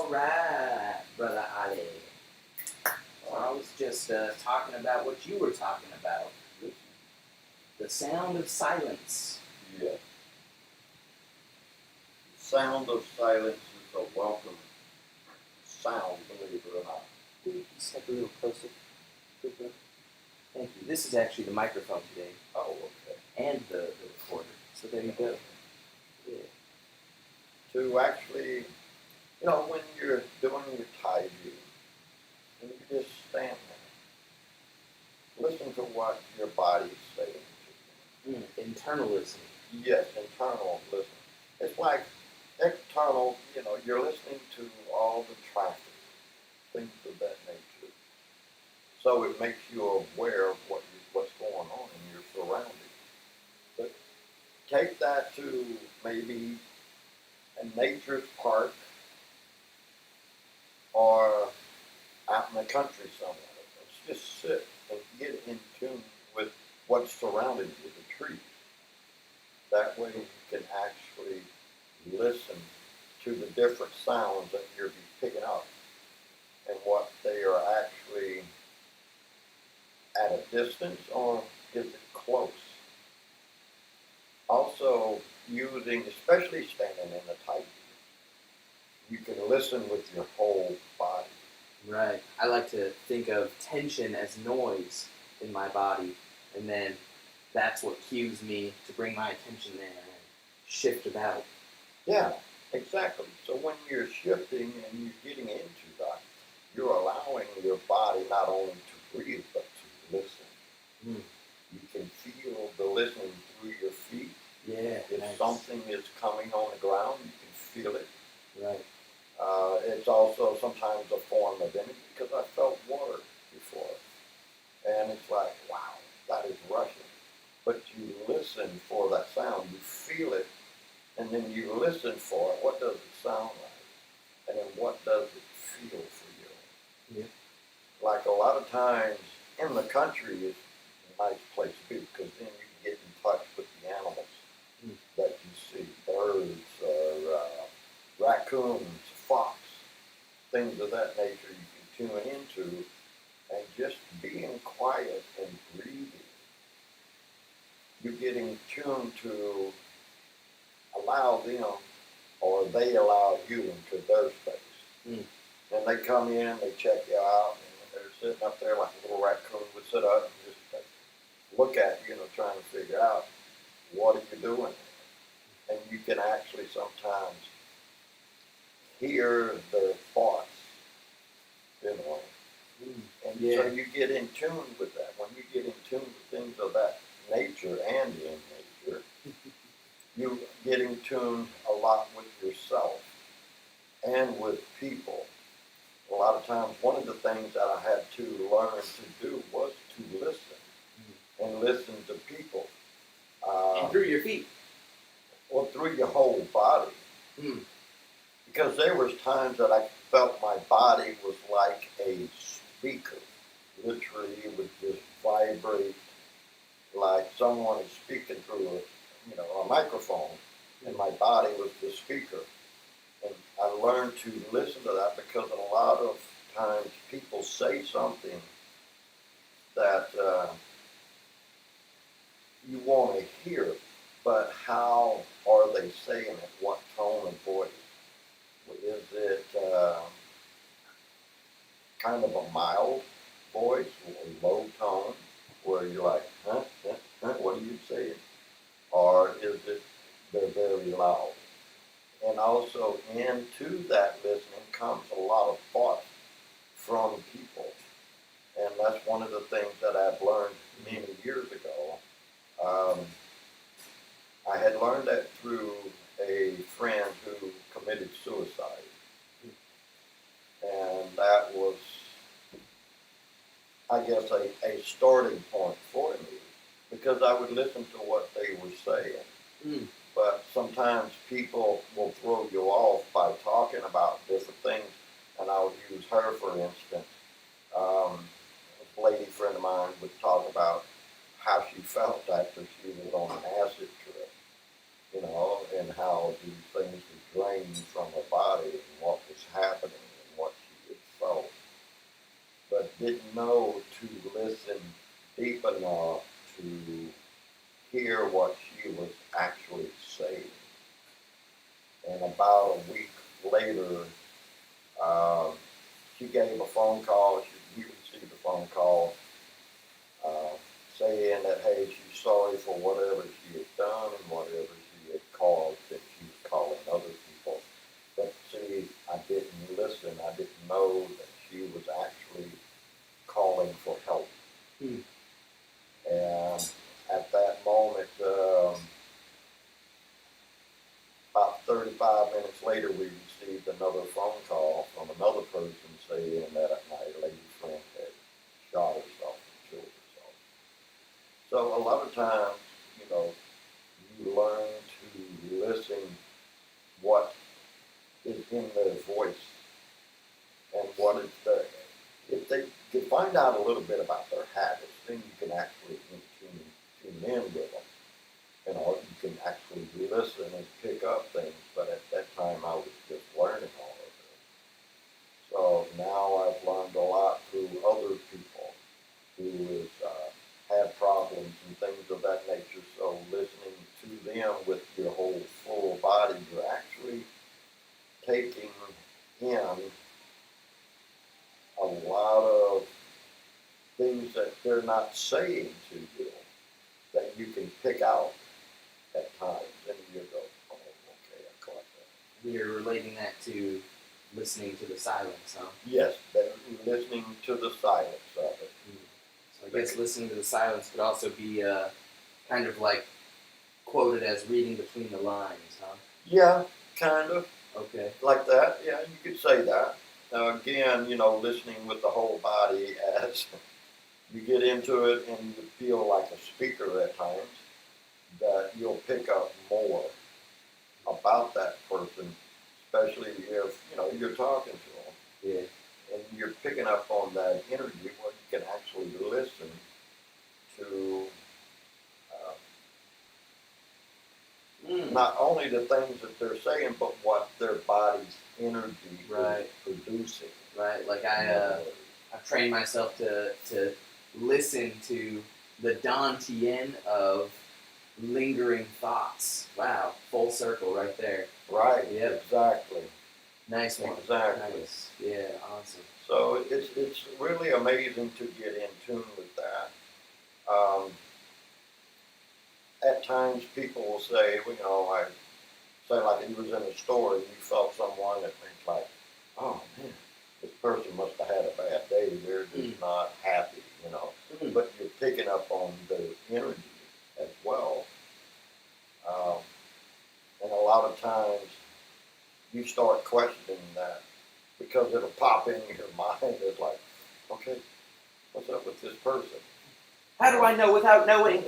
All right, Brother Ali. So I was just talking about what you were talking about. The sound of silence. Yeah. The sound of silence is a welcome sound, believe it or not. Can you step a little closer? Thank you. This is actually the microphone today. Oh, okay. And the recorder. So there you go. Yeah. To actually, when you're doing your Tai Chi, and you just stand there, listen to what your body's saying to you. Internal listening. Yes, internal listening. It's like external, you're listening to all the traffic, things of that nature. So it makes you aware of what's going on in your surroundings. But take that to maybe a nature's park or out in the country somewhere. Let's just sit and get in tune with what's surrounding you, the trees. That way you can actually listen to the different sounds that you're picking up and what they are actually at a distance or is it close. Also using, especially standing in the tight, you can listen with your whole body. Right. I like to think of tension as noise in my body, and then that's what cues me to bring my attention there and shift about. Yeah, exactly. So when you're shifting and you're getting into that, you're allowing your body not only to breathe, but to listen. You can feel the listening through your feet. Yeah. If something is coming on the ground, you can feel it. Right. It's also sometimes a form of energy because I felt water before. And it's like, wow, that is rushing. But you listen for that sound, you feel it, and then you listen for it. What does it sound like? And then what does it feel for you? Yeah. Like a lot of times in the country is a nice place to be because then you can get in touch with the animals that you see. Birds, raccoons, fox, things of that nature you can tune into and just being quiet and breathing. You're getting tuned to allow them or they allow you into their space. And they come in, they check you out, and they're sitting up there like a little raccoon would sit up and just look at you, trying to figure out what are you doing. And you can actually sometimes hear their thoughts, And so you get in tune with that. When you get in tune with things of that nature and in nature, you get in tune a lot with yourself and with people. A lot of times, one of the things that I had to learn to do was to listen and listen to people. And through your feet. Well, through your whole body. Because there was times that I felt my body was like a speaker. Literally, it would just vibrate like someone is speaking through a microphone, and my body was the speaker. And I learned to listen to that because a lot of times people say something that you want to hear, but how are they saying it? What tone of voice? Is it kind of a mild voice or low tone where you're like, what are you saying? Or is it they're very loud? And also into that listening comes a lot of thought from people. And that's one of the things that I've learned many years ago. I had learned that through a friend who committed suicide. And that was, I guess, a starting point for me because I would listen to what they were saying. But sometimes people will throw you off by talking about different things. And I'll use her, for instance. A lady friend of mine would talk about how she felt after she was on an acid trip, and how these things would drain from from her body and what was happening and what she had felt, but didn't know to listen deep enough to hear what she was actually saying. And about a week later, um, she gave a phone call. We received a phone call saying that, hey, she's sorry for whatever she had done and whatever she had caused, that she was calling other people. But see, I didn't listen. I didn't know that she was actually calling for help. Hmm. And at that moment, about 35 minutes later, we received another phone call from another person saying that my lady friend had shot herself and killed herself. So a lot of times, you learn to listen what is in their voice and what is their. If they can find out a little bit about their habits, then you can actually tune in with them. You can actually listen and pick up things, but at that time I was just learning all of it. So now I've learned a lot through other people who have problems and things of that nature. So listening to them with your whole full body, you're actually taking in a lot of things that they're not saying to you that you can pick out at times, and you go, oh, okay, I caught that. You're relating that to listening to the silence, huh? Yes, listening to the silence of it. So I guess listening to the silence could also be kind of like quoted as reading between the lines, huh? Yeah, kind of. Okay. Like that, yeah, you could say that. Now again, listening with the whole body as you get into it and you feel like a speaker at times, that you'll pick up more about that person, especially if you're talking to them. Yeah. And you're picking up on that energy where you can actually listen to not only the things that they're saying, but what their body's energy Right. is producing. Right. Like I've trained myself to listen to the Dantian of lingering thoughts. Wow, full circle right there. Right. Yep. Exactly. Nice one. Exactly. Nice. Yeah. Awesome. So it's really amazing to get in tune with that. At times, people will say, well, I say like he was in a store and you felt someone that thinks like, oh man, this person must have had a bad day. They're just not happy, But you're picking up on the energy as well. And a lot of times you start questioning that because it'll pop into your mind. It's like, okay, what's up with this person? How do I know without knowing?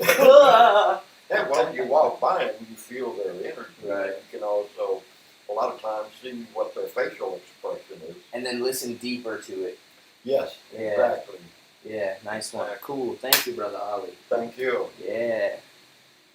And when you walk by them, you feel their energy. Right. You can also, a lot of times, see what their facial expression is. And then listen deeper to it. Yes, Yeah. exactly. Yeah, nice one. Cool. Thank you, Brother Oli. Thank you. Yeah.